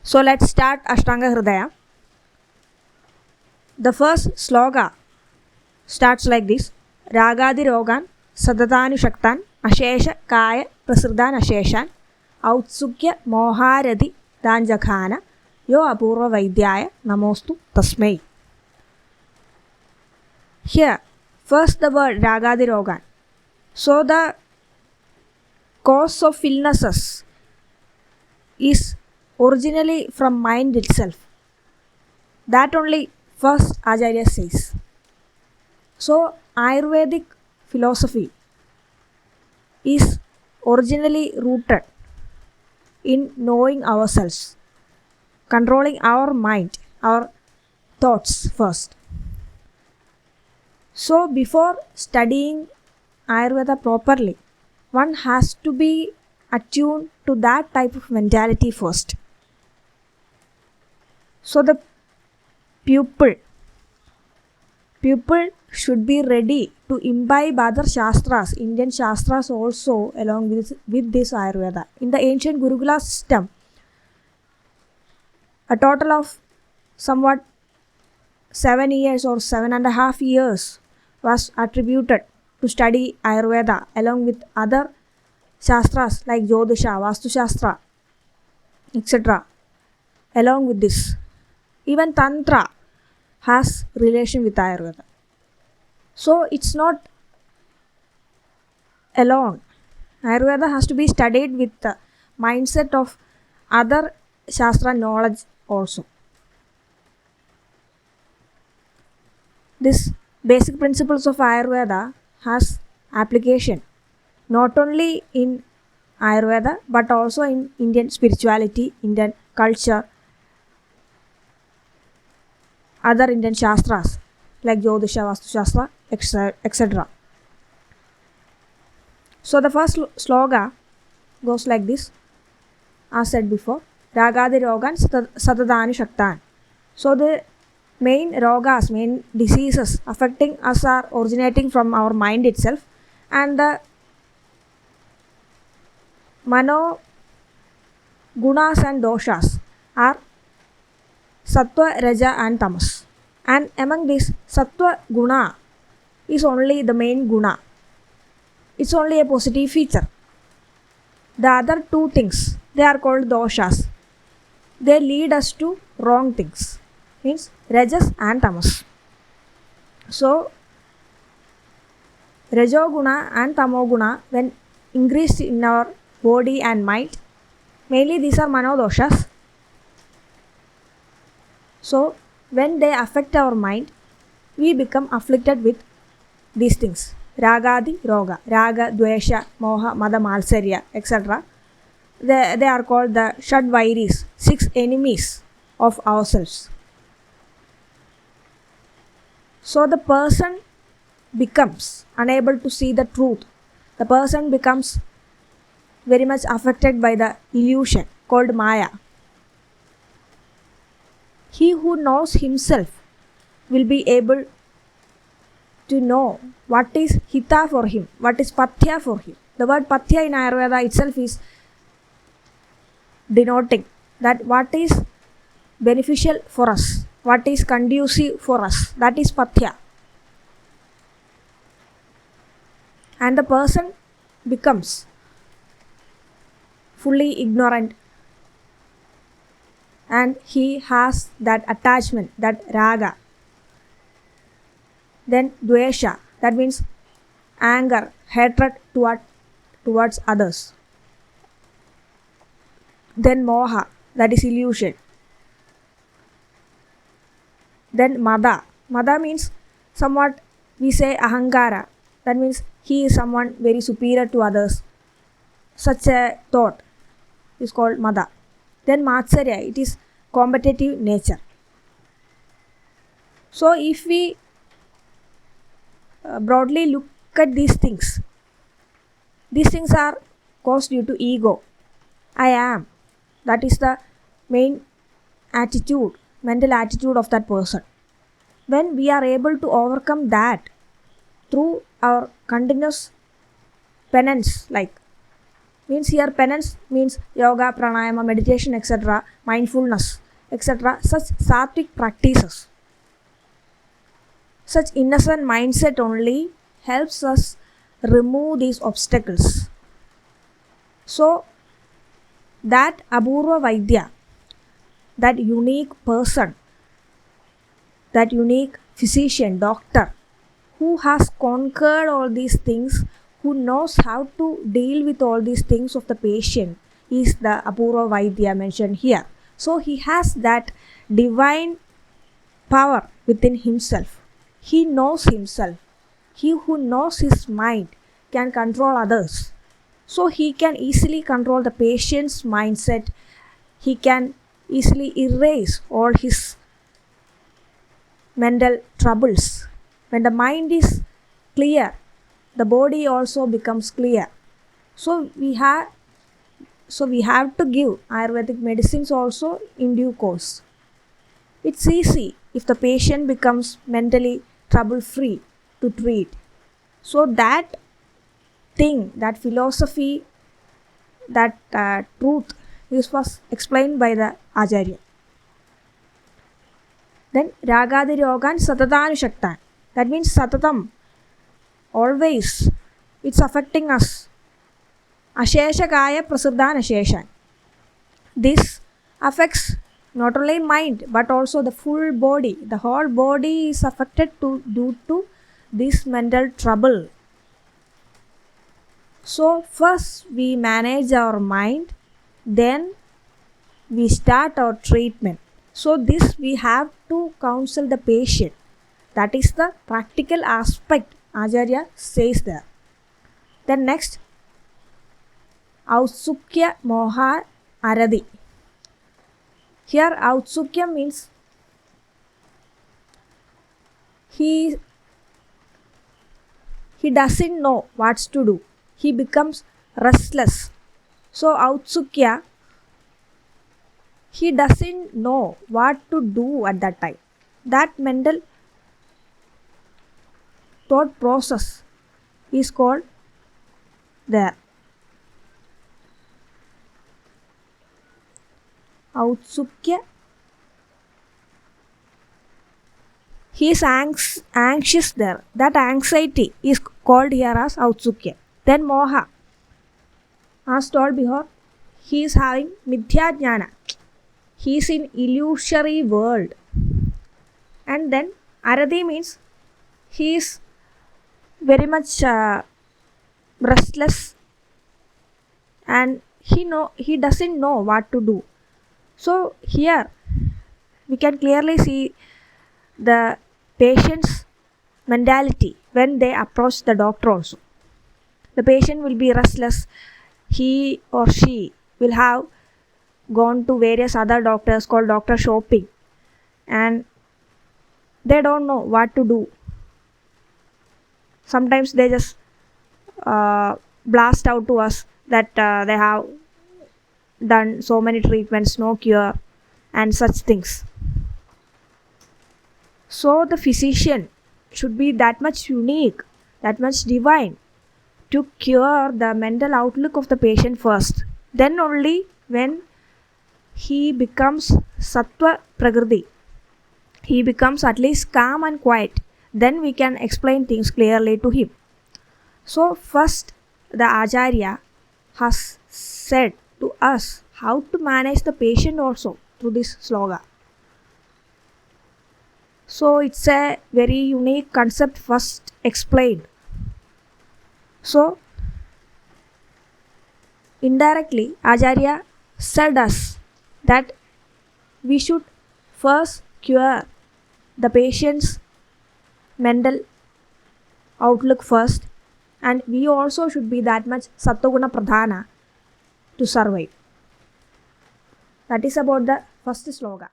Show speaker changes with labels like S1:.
S1: So let's start Ashtanga Hridaya. The first sloka starts like this. Ragadi rogan sadatanu shaktan ashesha kaya prasridan asheshan outsukya moharadi danjakhana yo apurva vaidyaya namostu tasmai. Here, first the word Ragadi rogan. So the cause of illnesses is originally from mind itself. That only first Acharya says. So Ayurvedic philosophy is originally rooted in knowing ourselves, controlling our mind, our thoughts first. So before studying Ayurveda properly, one has to be attuned to that type of mentality first. So the pupil should be ready to imbibe other shastras, Indian shastras also along with this Ayurveda. In the ancient Gurukula system, a total of somewhat 7 years or 7.5 years was attributed to study Ayurveda along with other shastras like Jyotisha, Vastu Shastra, etc. Along with this, even Tantra has relation with Ayurveda. So it's not alone. Ayurveda has to be studied with the mindset of other Shastra knowledge also. This basic principles of Ayurveda has application not only in Ayurveda but also in Indian spirituality, Indian culture, other Indian Shastras like Jyotisha, Vastu Shastra, etc. So the first sloka goes like this, as said before, Ragadi rogan satatani shaktan. So the main rogas, main diseases affecting us are originating from our mind itself, and the mano gunas and doshas are sattva, raja and tamas. And among these, sattva guna is only the main guna. It's only a positive feature. The other two things, they are called doshas. They lead us to wrong things. Means rajas and tamas. So, rajoguna and tamoguna, when increased in our body and mind, mainly these are manodoshas. So, when they affect our mind, we become afflicted with these things. Ragadi roga, raga, dvesha, moha, mada, malsarya, etc. They are called the Shadvairis, 6 enemies of ourselves. So the person becomes unable to see the truth. The person becomes very much affected by the illusion called Maya. He who knows himself will be able to know what is hita for him, what is pathya for him. The word pathya in Ayurveda itself is denoting that what is beneficial for us, what is conducive for us, that is pathya. And the person becomes fully ignorant and he has that attachment, that raga. Then dvesha, that means anger, hatred towards others. Then moha, that is illusion. Then mada. Mada means somewhat we say ahankara. That means he is someone very superior to others. Such a thought is called mada. Then matsarya, it is competitive nature. So if we broadly look at these things are caused due to ego. I am. That is the main attitude, mental attitude of that person. When we are able to overcome that through our continuous penance, like Means here penance means yoga, pranayama, meditation, etc., mindfulness, etc., such sattvic practices. Such innocent mindset only helps us remove these obstacles. So that Apurva Vaidya, that unique person, that unique physician, doctor, who has conquered all these things, who knows how to deal with all these things of the patient, is the Apurva Vaidya mentioned here. So he has that divine power within himself. He knows himself. He who knows his mind can control others. So he can easily control the patient's mindset. He can easily erase all his mental troubles. When the mind is clear, the body also becomes clear. So we have to give Ayurvedic medicines also in due course. It's easy if the patient becomes mentally trouble-free to treat. So that thing, that philosophy, that truth, this was explained by the Acharya. Then Ragadi Rogan Satatanushaktan. That means Satatam, always, it's affecting us. Asheshakaya Prasiddhan Asheshan. This affects not only mind but also the full body. The whole body is affected due to this mental trouble. So first we manage our mind, then we start our treatment. So this we have to counsel the patient. That is the practical aspect Acharya says there. Then next, Autsukya Moha Aradi. Here Autsukya means he doesn't know what to do. He becomes restless. So Autsukya, he doesn't know what to do at that time. That mental thought process is called there. Autsukya. He is anxious there. That anxiety is called here as Autsukya. Then Moha. As told before, he is having Mithya Jnana. He is in illusory world. And then Aradi means he is very much restless and he doesn't know what to do. So here we can clearly see the patient's mentality when they approach the doctor also. The patient will be restless. He or she will have gone to various other doctors called doctor shopping and they don't know what to do. Sometimes they just blast out to us that they have done so many treatments, no cure and such things. So the physician should be that much unique, that much divine to cure the mental outlook of the patient first. Then only when he becomes Sattva Prakriti, he becomes at least calm and quiet, then we can explain things clearly to him. So first the Acharya has said to us how to manage the patient also through this sloga. So it's a very unique concept first explained. So indirectly Acharya said us that we should first cure the patient's mental outlook first, and we also should be that much Sattva-guna Pradhana to survive. That is about the first sloga.